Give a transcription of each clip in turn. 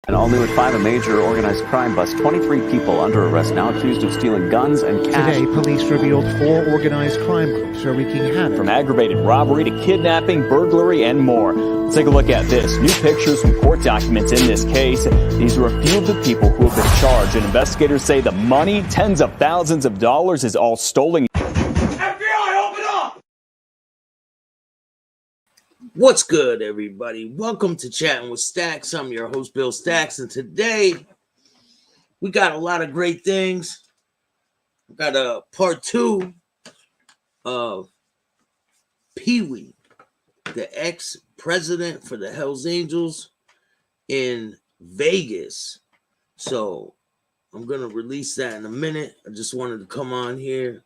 And all new at 5, a major organized crime bust. 23 people under arrest now accused of stealing guns and cash. Today, police revealed 4 organized crime groups are wreaking havoc. From aggravated robbery to kidnapping, burglary, and more. Let's take a look at this. New pictures from court documents in this case. These are a few of the people who have been charged, and investigators say the money, tens of thousands of dollars, is all stolen. FBI, open up! What's good, everybody? Welcome to Chatting with Staxx. I'm your host, Bill Staxx, and today we got a lot of great things. We got a part 2 of PeeWee, the ex-president for the Hells Angels in Vegas. So I'm going to release that in a minute. I just wanted to come on here,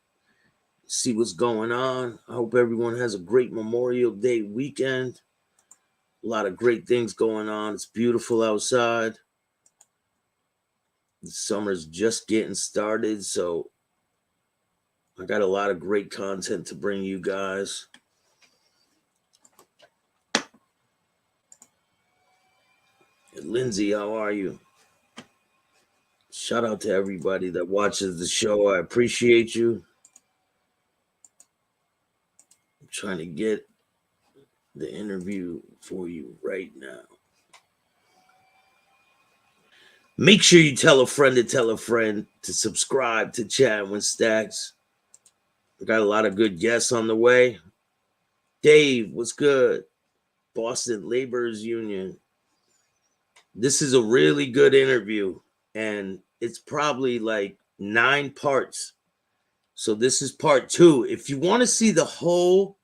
see what's going on. I hope everyone has a great Memorial Day weekend. A lot of great things going on. It's beautiful outside. The summer's just getting started, so I got a lot of great content to bring you guys. Lindsay, how are you? Shout out to everybody that watches the show. I appreciate you. I'm trying to get the interview for you right now. Make sure you tell a friend to subscribe to Chatting with Staxx. We got a lot of good guests on the way. Dave, what's good? Boston Laborers Union. This is a really good interview, and it's probably like 9 parts. So this is part 2. If you want to see the whole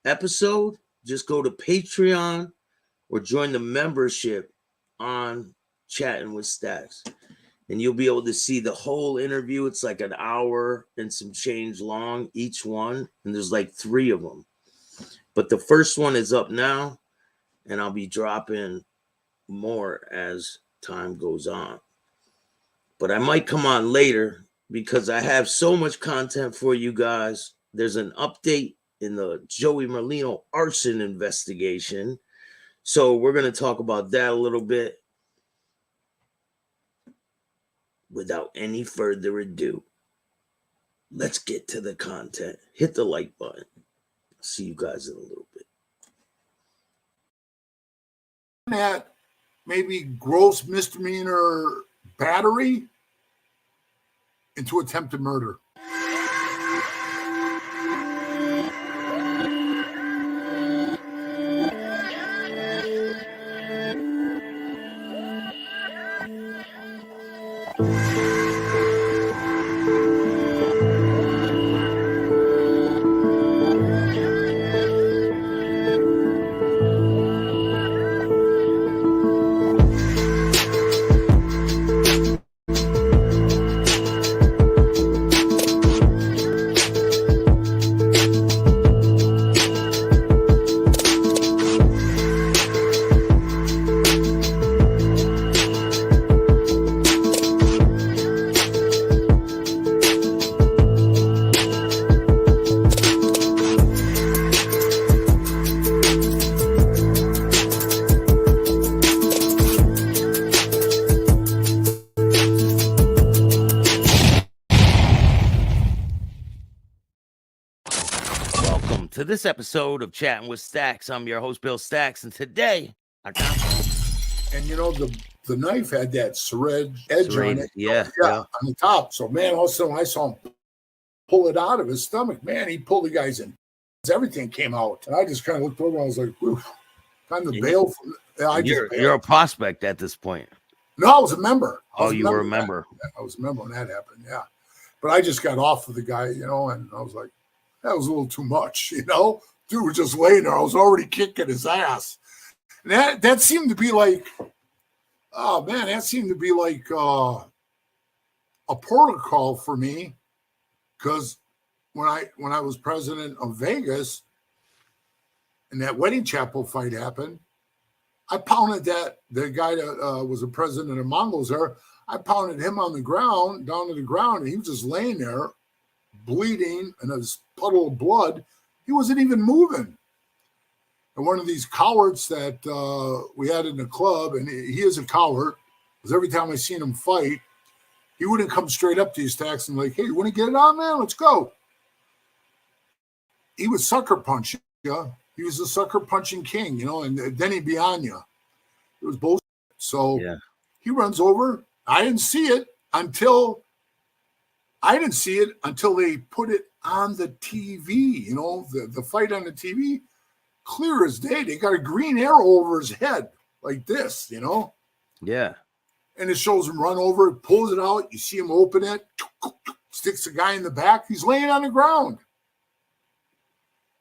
episode, just go to Patreon or join the membership on Chatting with Staxx, and you'll be able to see the whole interview. It's like an hour and some change long, each one, and there's like 3 of them. But the first one is up now, and I'll be dropping more as time goes on. But I might come on later because I have so much content for you guys. There's an update in the Joey Merlino arson investigation. So we're going to talk about that a little bit. Without any further ado, let's get to the content. Hit the like button. See you guys in a little bit. That maybe gross misdemeanor battery into attempted murder. To this episode of Chatting with Staxx. I'm your host, Bill Staxx, and today I got and you know the knife had that serrage edge on it. Yeah, on the top. So man, all of a sudden I saw him pull it out of his stomach. Man, he pulled the guy's in. Everything came out. And I just kind of looked over and I was like, whew, time to bail from you're a prospect at this point. No, I was a member. You were a member. I was a member when that happened, yeah. But I just got off of the guy, and I was like, that was a little too much, Dude was just laying there. I was already kicking his ass. And that seemed to be like, oh, man, that seemed to be like a protocol for me. Because when I was president of Vegas and that wedding chapel fight happened, I pounded the guy that was the president of Mongols there. I pounded him on the ground, down to the ground, and he was just laying there, bleeding, and a puddle of blood. He wasn't even moving. And one of these cowards that we had in the club, and he is a coward, Because every time I seen him fight, he wouldn't come straight up to you, Staxx, and like, hey, you want to get it on, man? Let's go. He would sucker punch you. He was a sucker punching king, you know, and then he'd be on you. It was bullshit. So he runs over. I didn't see it until they put it on the TV, you know, the fight on the TV, clear as day. They got a green arrow over his head like this, you know? Yeah. And it shows him run over, pulls it out. You see him open it, sticks the guy in the back. He's laying on the ground.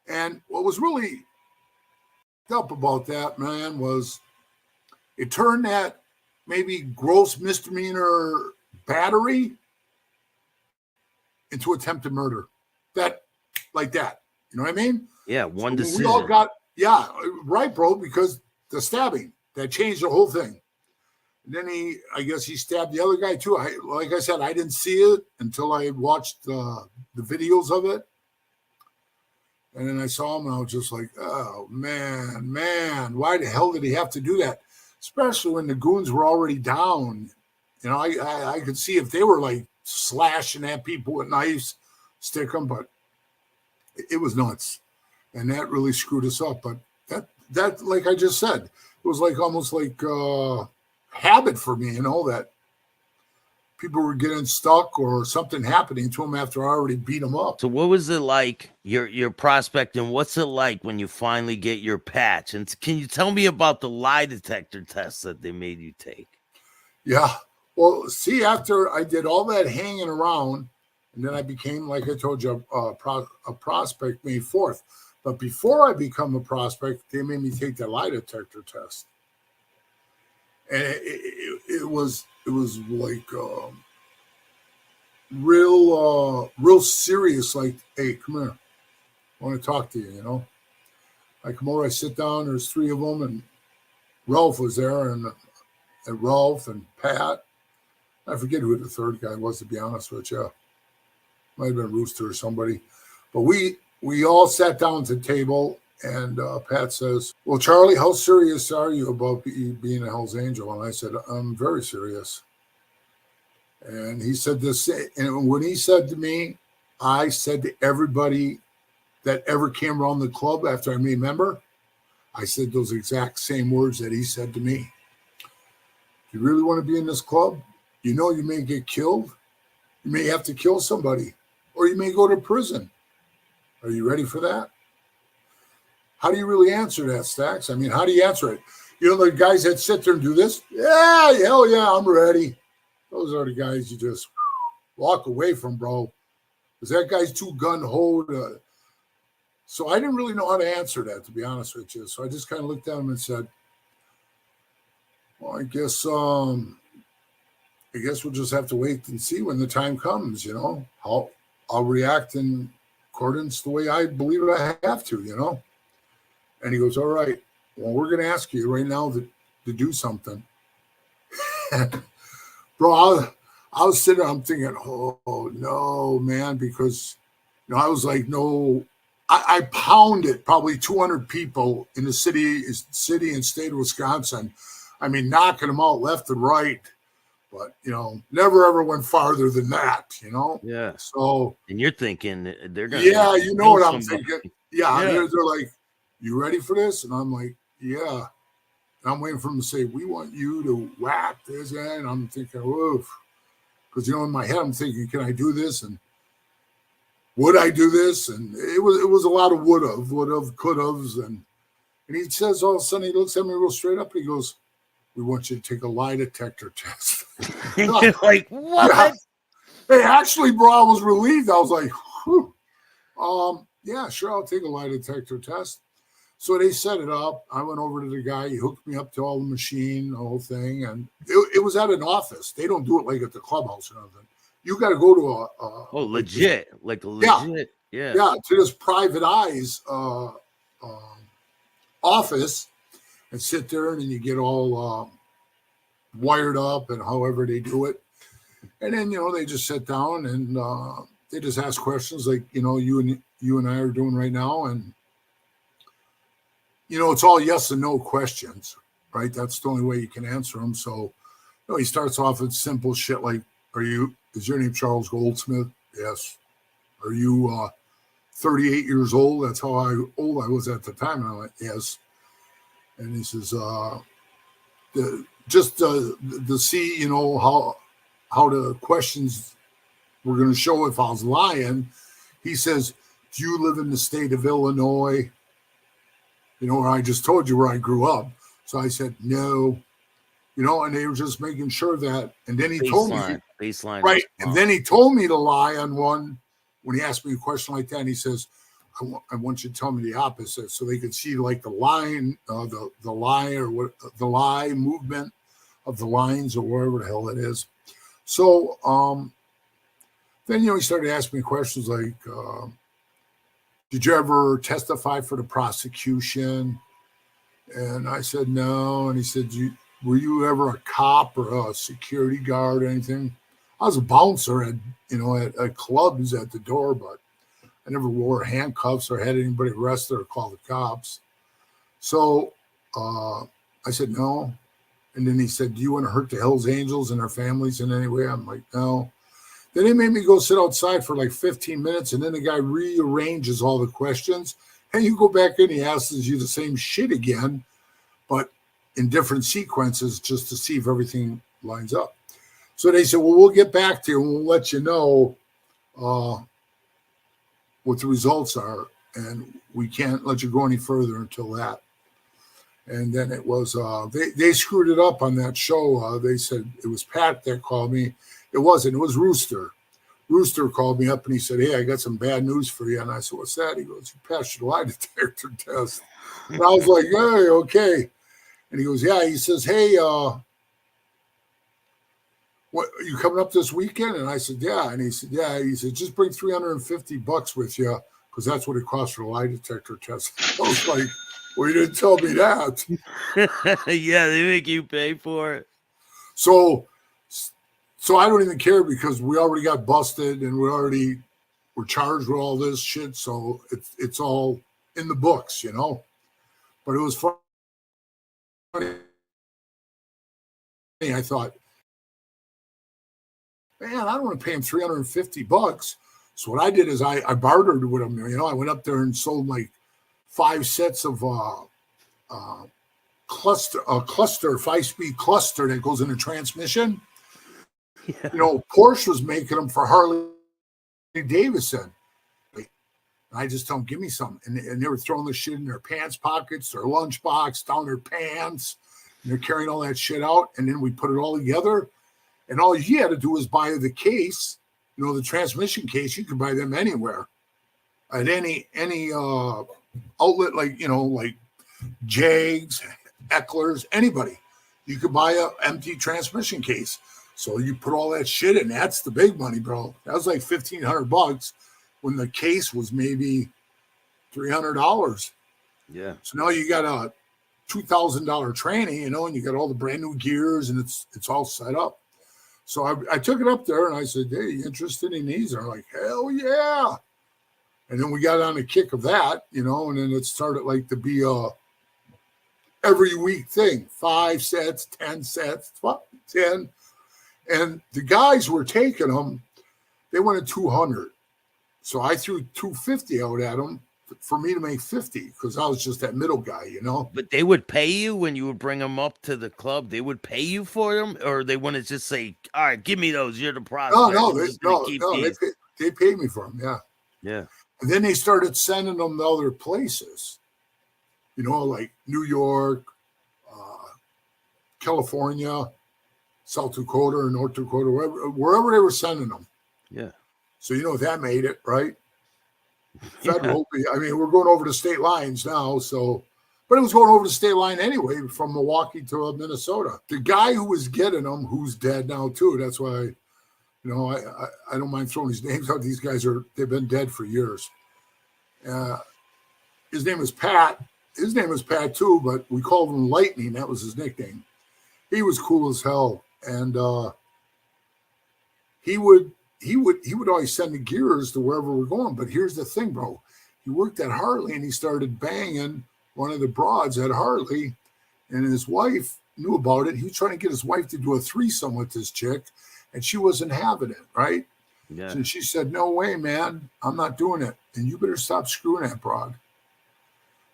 And what was really up about that, man, was it turned that maybe gross misdemeanor battery into attempted murder. That, like that. You know what I mean? Yeah, one So decision. we all got, yeah, right, bro, because the stabbing, that changed the whole thing. And then I guess he stabbed the other guy too. Like I said, I didn't see it until I watched the videos of it. And then I saw him and I was just like, oh, man, why the hell did he have to do that? Especially when the goons were already down. You know, I could see if they were like slashing at people with knives, stick them, but it was nuts. And that really screwed us up. But that, like I just said, it was like almost like habit for me, you know, that people were getting stuck or something happening to them after I already beat them up. So what was it like, your prospecting? What's it like when you finally get your patch? And can you tell me about the lie detector test that they made you take? Yeah. Well, see, after I did all that hanging around, and then I became, like I told you, a prospect May 4th. But before I become a prospect, they made me take the lie detector test. And it was like real serious. Like, hey, come here, I want to talk to you. You know, I come over, I sit down. There's three of them, and Ralph was there, and Ralph and Pat. I forget who the third guy was, to be honest with you. Might have been Rooster or somebody, but we all sat down at the table. And Pat says, well, Charlie, how serious are you about being a Hell's Angel? And I said, I'm very serious. And he said this. And when he said to me, I said to everybody that ever came around the club after I made a member, I said those exact same words that he said to me. You really want to be in this club? You know you may get killed. You may have to kill somebody. Or you may go to prison. Are you ready for that? How do you really answer that, Staxx? I mean, how do you answer it? You know, the guys that sit there and do this? Yeah, hell yeah, I'm ready. Those are the guys you just walk away from, bro. Because that guy's too gun-ho. So I didn't really know how to answer that, to be honest with you. So I just kind of looked at him and said, well, I guess we'll just have to wait and see when the time comes, you know. I'll react in accordance the way I believe I have to, you know. And he goes, all right, well, we're going to ask you right now to do something. Bro, I was sitting there, I'm thinking, oh, no, man, because, you know, I was like, no, I pounded probably 200 people in the city and state of Wisconsin. I mean, knocking them out left and right. But, you know, never ever went farther than that, you know? Yeah. So. And you're thinking they're going to. Yeah, you know what I'm thinking. Yeah. Yeah. They're like, you ready for this? And I'm like, yeah. And I'm waiting for them to say, we want you to whack this. And I'm thinking, oof. Because, you know, in my head, I'm thinking, can I do this? And would I do this? And it was a lot of would have, could have's. And he says, all of a sudden, he looks at me real straight up. And he goes, we want you to take a lie detector test. You're like, what? Yeah. Hey, actually, bro, I was relieved. I was like, whew. Yeah, sure, I'll take a lie detector test. So they set it up. I went over to the guy. He hooked me up to all the machine, the whole thing. And it was at an office. They don't do it like at the clubhouse or nothing. You got to go to legit. Like a legit. Yeah. Yeah, to this private eyes office and sit there and then you get all wired up and however they do it. And then, you know, they just sit down and they just ask questions like, you know, you and I are doing right now. And, you know, it's all yes and no questions, right? That's the only way you can answer them. So know, he starts off with simple shit like, is your name Charles Goldsmith? Yes. Are you 38 years old? That's how old I was at the time. And I'm like, yes. And he says, just to see, you know, how the questions were going to show if I was lying. He says, do you live in the state of Illinois? You know, where I just told you where I grew up. So I said, no, you know, and they were just making sure that. And then he told me, baseline, right. And then he told me to lie on one when he asked me a question like that. And he says, I want you to tell me the opposite so they could see like the line, the lie or what the lie movement of the lines or wherever the hell it is. So then, you know, he started asking me questions like, did you ever testify for the prosecution? And I said, no. And he said, were you ever a cop or a security guard or anything? I was a bouncer at, you know, at clubs at the door, but I never wore handcuffs or had anybody arrested or called the cops. So I said, no. And then he said, do you want to hurt the Hells Angels and their families in any way? I'm like, no. Then he made me go sit outside for like 15 minutes, and then the guy rearranges all the questions. And you go back in, he asks you the same shit again, but in different sequences just to see if everything lines up. So they said, well, we'll get back to you and we'll let you know what the results are. And we can't let you go any further until that. And then it was, they screwed it up on that show. They said it was Pat that called me. It wasn't. It was Rooster. Rooster called me up and he said, hey, I got some bad news for you. And I said, what's that? He goes, you passed your lie detector test. And I was like, hey, okay. And he goes, yeah. He says, hey, what, are you coming up this weekend? And I said, yeah. And he said, yeah. He said, just bring $350 with you because that's what it costs for a lie detector test. I was like, well, you didn't tell me that. Yeah, they make you pay for it. So I don't even care because we already got busted and we're charged with all this shit. So it's all in the books, you know. But it was funny. I thought, man, I don't want to pay him $350. So what I did is I bartered with him. You know, I went up there and sold like 5 sets of cluster 5-speed cluster that goes in a transmission. Yeah. You know, Porsche was making them for Harley Davidson. I just told them, give me some. And they were throwing the shit in their pants pockets, their lunchbox, down their pants. And they're carrying all that shit out. And then we put it all together. And all you had to do was buy the case, you know, the transmission case. You could buy them anywhere at any outlet, like, you know, like Jags, Eckler's, anybody. You could buy an empty transmission case. So you put all that shit in. That's the big money, bro. That was like $1,500 when the case was maybe $300. Yeah. So now you got a $2,000 training, you know, and you got all the brand new gears and it's all set up. So I took it up there and I said, hey, you interested in these? And they're like, hell yeah. And then we got on a kick of that, you know, and then it started like to be a every week thing, 5 sets, 10 sets, 10. And the guys were taking them, they wanted 200. So I threw 250 out at them for me to make 50 because I was just that middle guy, you know. But they would pay you when you would bring them up to the club. They would pay you for them, or they want to just say, all right, give me those. You're the prospect. They paid me for them, yeah. Yeah. And then they started sending them to other places, you know, like New York, California, South Dakota or North Dakota, wherever they were sending them. Yeah. So you know that made it, right? Federal. Yeah. I mean, we're going over the state lines now, so but it was going over the state line anyway from Milwaukee to Minnesota. The guy who was getting them, who's dead now too. That's why, you know, I don't mind throwing these names out. These guys they've been dead for years. His name is Pat. His name was Pat too, but we called him Lightning. That was his nickname. He was cool as hell. And he would always send the gears to wherever we're going. But here's the thing, bro. He worked at Harley and he started banging one of the broads at Harley, and his wife knew about it. He was trying to get his wife to do a threesome with this chick, and she wasn't having it, right? Yeah. So she said, no way, man, I'm not doing it. And you better stop screwing that broad.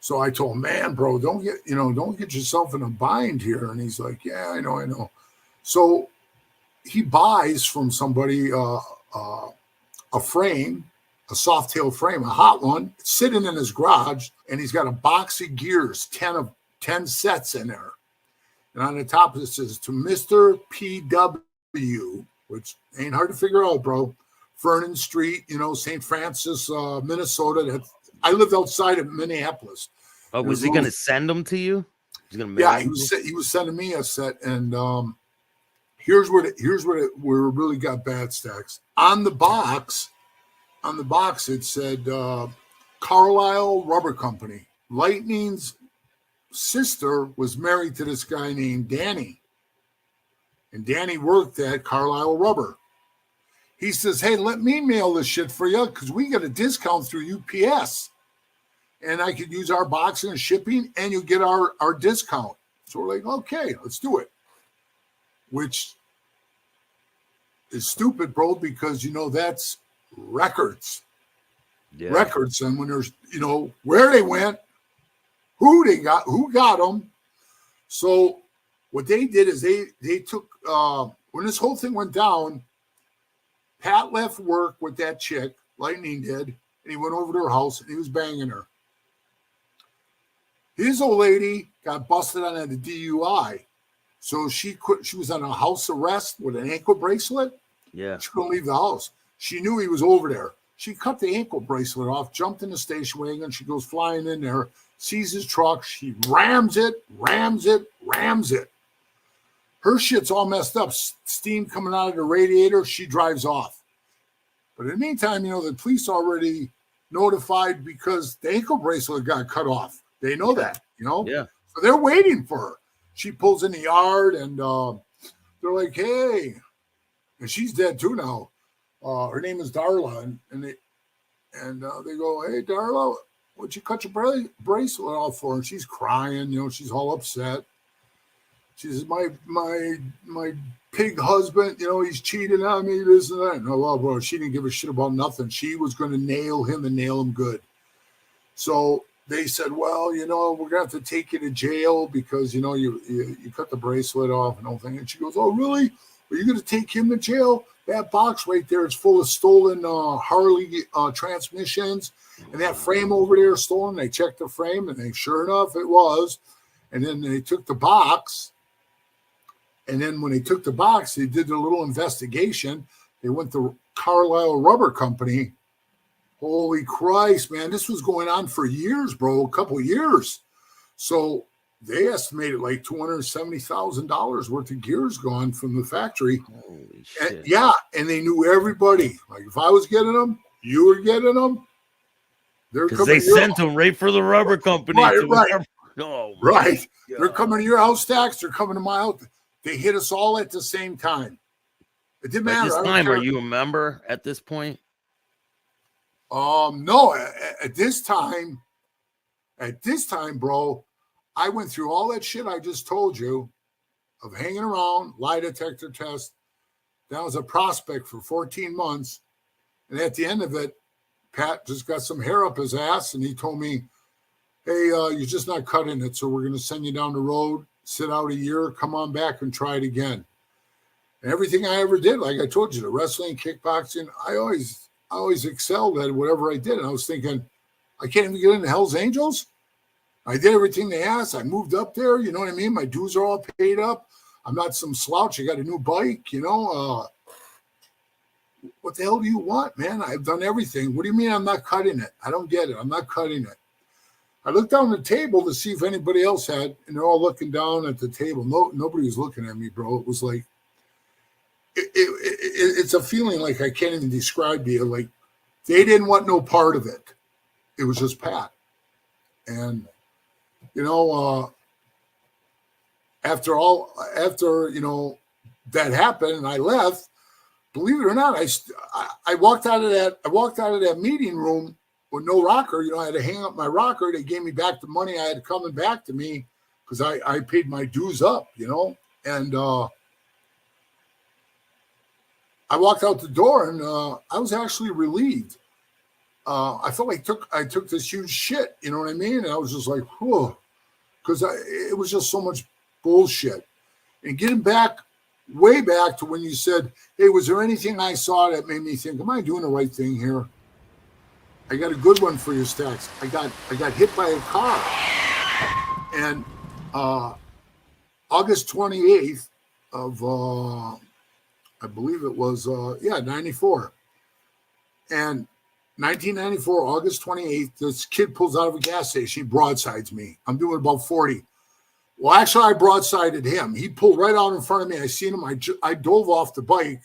So I told him, man, bro, don't get yourself in a bind here. And he's like, yeah, I know. So he buys from somebody a frame, a soft tail frame, a hot one, sitting in his garage, and he's got a box of gears, 10 sets in there. And on the top it says, to Mr. PW, which ain't hard to figure out, bro. Vernon Street, St. Francis, Minnesota. I lived outside of Minneapolis. Oh, was he going to send them to you? He's going to yeah, he was sending me a set, and here's where it really got bad, Staxx. On the box it said Carlisle Rubber Company. Lightning's sister was married to this guy named Danny, and Danny worked at Carlisle Rubber. He says, hey, let me mail this shit for you because we get a discount through UPS. And I could use our boxing and shipping, and you get our discount. So we're like, okay, let's do it. Which is stupid, bro, because, that's records. Yeah. Records. And when there's, where they went, who got them. So what they did is they took, when this whole thing went down, Pat left work with that chick, Lightning did, and he went over to her house and he was banging her. His old lady got busted on a DUI. So she was on a house arrest with an ankle bracelet. Yeah. She couldn't leave the house. She knew he was over there. She cut the ankle bracelet off, jumped in the station wagon. She goes flying in there, sees his truck. She rams it. Her shit's all messed up. Steam coming out of the radiator. She drives off. But in the meantime, the police already notified because the ankle bracelet got cut off. They know that, Yeah. So they're waiting for her. She pulls in the yard, and they're like, hey. And she's dead too now. Her name is Darla. And they go, hey, Darla, what'd you cut your bracelet off for? And she's crying, she's all upset. She says, my pig husband, he's cheating on me, this and that. No, well, bro, she didn't give a shit about nothing. She was going to nail him good. So they said, well, we're going to have to take you to jail because, you cut the bracelet off and all thing. And she goes, oh, really? Are you going to take him to jail? That box right there is full of stolen Harley transmissions. And that frame over there is stolen. They checked the frame, and sure enough, it was. And then they took the box. And then when they took the box, they did a little investigation. They went to Carlisle Rubber Company. Holy Christ, man. This was going on for years, bro, a couple of years. So they estimated like $270,000 worth of gears gone from the factory. Holy shit. And, yeah, and they knew everybody. Like if I was getting them, you were getting them. Because they sent them right for the rubber company. Right. Oh, right. They're coming to your house, Staxx. They're coming to my house. They hit us all at the same time. It didn't matter. At this time, are you a member at this point? No. At this time, bro, I went through all that shit I just told you of hanging around, lie detector test. That was a prospect for 14 months. And at the end of it, Pat just got some hair up his ass, and he told me, hey, you're just not cutting it, so we're going to send you down the road, sit out a year, come on back and try it again. And everything I ever did, like I told you, the wrestling, kickboxing, I always excelled at whatever I did. And I was thinking, I can't even get into Hell's Angels. I did everything they asked. I moved up there. You know what I mean? My dues are all paid up. I'm not some slouch. I got a new bike, what the hell do you want, man? I've done everything. What do you mean I'm not cutting it? I don't get it. I'm not cutting it. I looked down the table to see if anybody else had, and they're all looking down at the table. Nobody was looking at me, bro. It was like, it's a feeling like I can't even describe to you. Like they didn't want no part of it. It was just Pat. And, after that happened and I left, believe it or not, I walked out of that meeting room with no rocker. I had to hang up my rocker. They gave me back the money I had coming back to me because I paid my dues up, you know, and I walked out the door and I was actually relieved. I felt like I took this huge shit, you know what I mean? And I was just like, whoa, because it was just so much bullshit. And getting back, way back to when you said, hey, was there anything I saw that made me think, am I doing the right thing here? I got a good one for you, Staxx. I got hit by a car. And August 28th of, I believe it was, 94. And 1994, August 28th, this kid pulls out of a gas station. He broadsides me. I'm doing about 40. Well, actually, I broadsided him. He pulled right out in front of me. I seen him. I dove off the bike.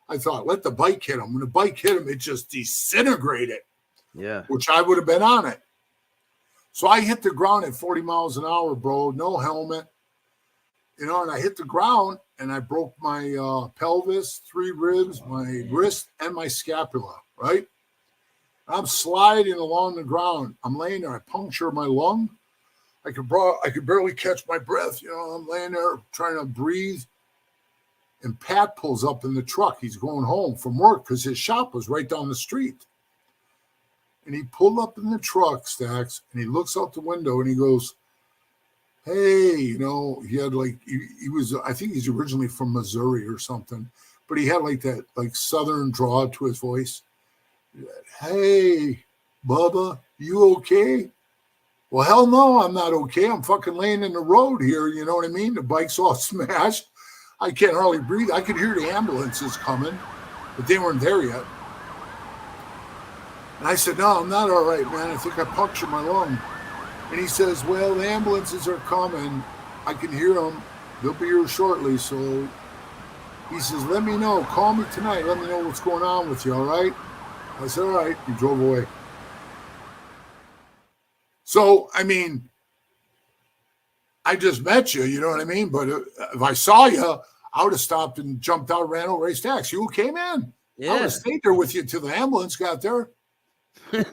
I thought, let the bike hit him. When the bike hit him, it just disintegrated. Yeah. Which I would have been on it. So I hit the ground at 40 miles an hour, bro. No helmet. You know, and I hit the ground and I broke my pelvis, 3 ribs, my wrist, and my scapula, right? I'm sliding along the ground. I'm laying there. I puncture my lung. I could barely catch my breath. You know, I'm laying there trying to breathe. And Pat pulls up in the truck. He's going home from work because his shop was right down the street. And he pulled up in the truck, Staxx, and he looks out the window and he goes, hey, you know, he had like, he was, I think he's originally from Missouri or something, but he had like that like Southern drawl to his voice. Hey, Bubba, you okay? Well, hell no, I'm not okay. I'm fucking laying in the road here. You know what I mean? The bike's all smashed. I can't hardly breathe. I could hear the ambulances coming, but they weren't there yet. And I said, no, I'm not all right, man. I think I punctured my lung. And he says, well, the ambulances are coming. I can hear them. They'll be here shortly. So he says, let me know. Call me tonight. Let me know what's going on with you, all right? I said, all right. He drove away. So, I mean, I just met you, you know what I mean? But if I saw you, I would have stopped and jumped out, ran over Staxx. You okay, man? Yeah. I would have stayed there with you till the ambulance got there. Yeah,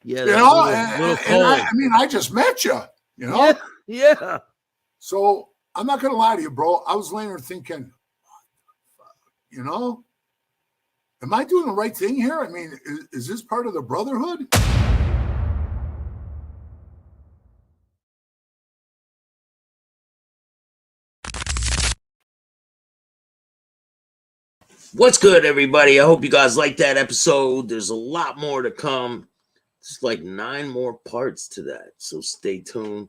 you know, I mean, I just met you, you know? Yeah. So I'm not going to lie to you, bro. I was laying there thinking, you know, am I doing the right thing here? I mean, is this part of the brotherhood? What's good, everybody? I hope you guys liked that episode. There's a lot more to come. There's like 9 more parts to that, so stay tuned.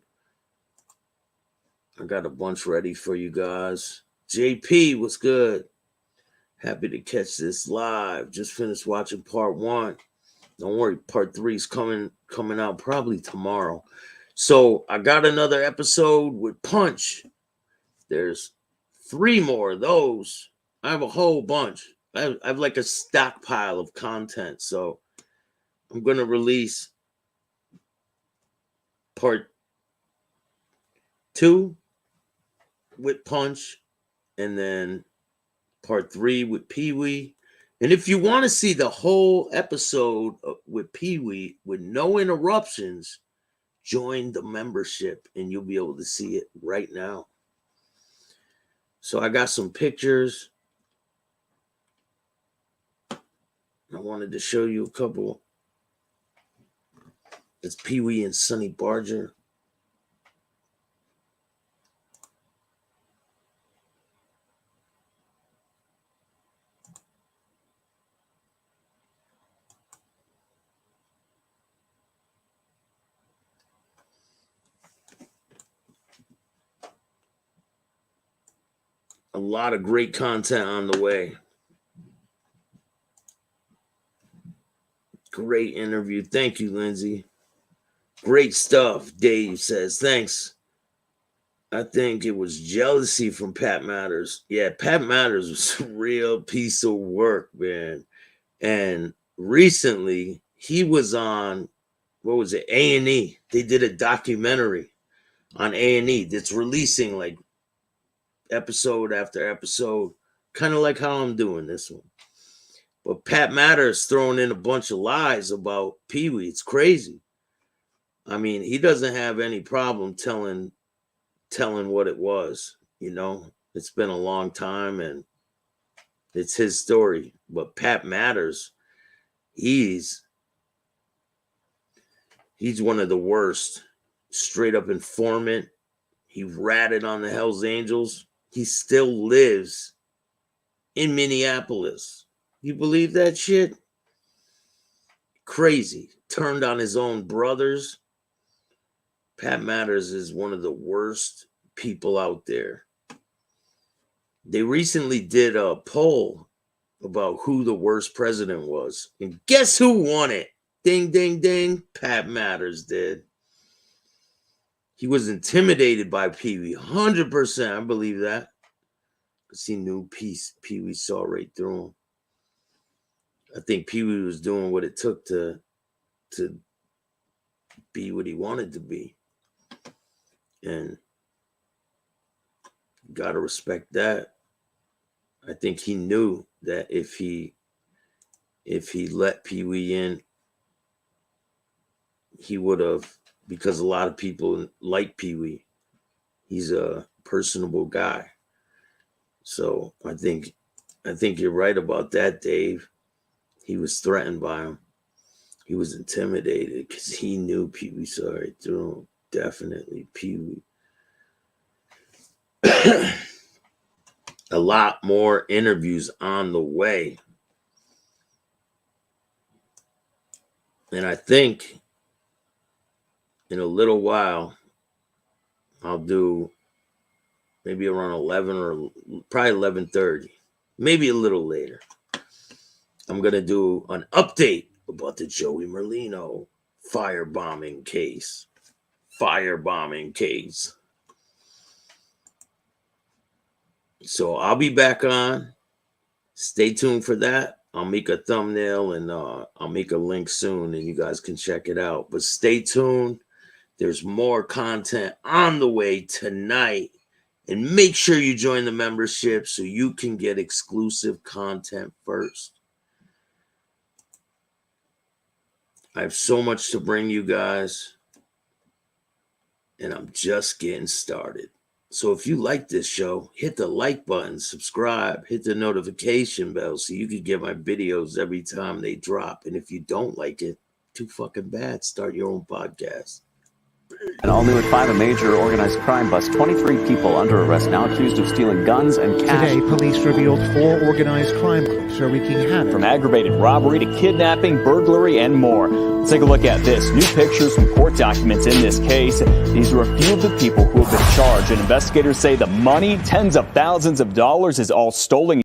I got a bunch ready for you guys. JP, what's good? Happy to catch this live. Just finished watching part 1. Don't worry, part 3 is coming out probably tomorrow. So I got another episode with Punch. There's 3 more of those. I have a whole bunch. I have like a stockpile of content. So I'm going to release part 2 with Punch and then part 3 with PeeWee. And if you want to see the whole episode with PeeWee with no interruptions, join the membership and you'll be able to see it right now. So I got some pictures. I wanted to show you a couple. It's PeeWee and Sonny Barger. A lot of great content on the way. Great interview. Thank you, Lindsay. Great stuff, Dave says. Thanks. I think it was jealousy from Pat Matters. Yeah, Pat Matters was a real piece of work, man. And recently, he was on, what was it, A&E. They did a documentary on A&E that's releasing like episode after episode, kind of like how I'm doing this one. But Pat Matters throwing in a bunch of lies about PeeWee. It's crazy. I mean, he doesn't have any problem telling telling what it was. You know, it's been a long time and it's his story. But Pat Matters, he's one of the worst. Straight up informant. He ratted on the Hells Angels. He still lives in Minneapolis. You believe that shit? Crazy. Turned on his own brothers. Pat Matters is one of the worst people out there. They recently did a poll about who the worst president was. And guess who won it? Ding, ding, ding. Pat Matters did. He was intimidated by PeeWee. 100%. I believe that. Because he knew PeeWee saw right through him. I think PeeWee was doing what it took to be what he wanted to be. And got to respect that. I think he knew that if he let PeeWee in, he would have, because a lot of people like PeeWee. He's a personable guy. So I think you're right about that, Dave. He was threatened by him. He was intimidated because he knew PeeWee saw right through him. Definitely PeeWee. A lot more interviews on the way. And I think in a little while, I'll do maybe around 11 or probably 11:30, maybe a little later. I'm going to do an update about the Joey Merlino firebombing case. So I'll be back on. Stay tuned for that. I'll make a thumbnail and I'll make a link soon and you guys can check it out. But stay tuned. There's more content on the way tonight. And make sure you join the membership so you can get exclusive content first. I have so much to bring you guys. And I'm just getting started. So if you like this show, hit the like button, subscribe, hit the notification bell so you can get my videos every time they drop. And if you don't like it, too fucking bad. Start your own podcast. And all new at 5, a major organized crime bust. 23 people under arrest now accused of stealing guns and cash. Today, police revealed 4 organized crime groups are wreaking havoc. From aggravated robbery to kidnapping, burglary, and more. Let's take a look at this. New pictures from court documents in this case. These are a few of the people who have been charged, and investigators say the money, tens of thousands of dollars, is all stolen.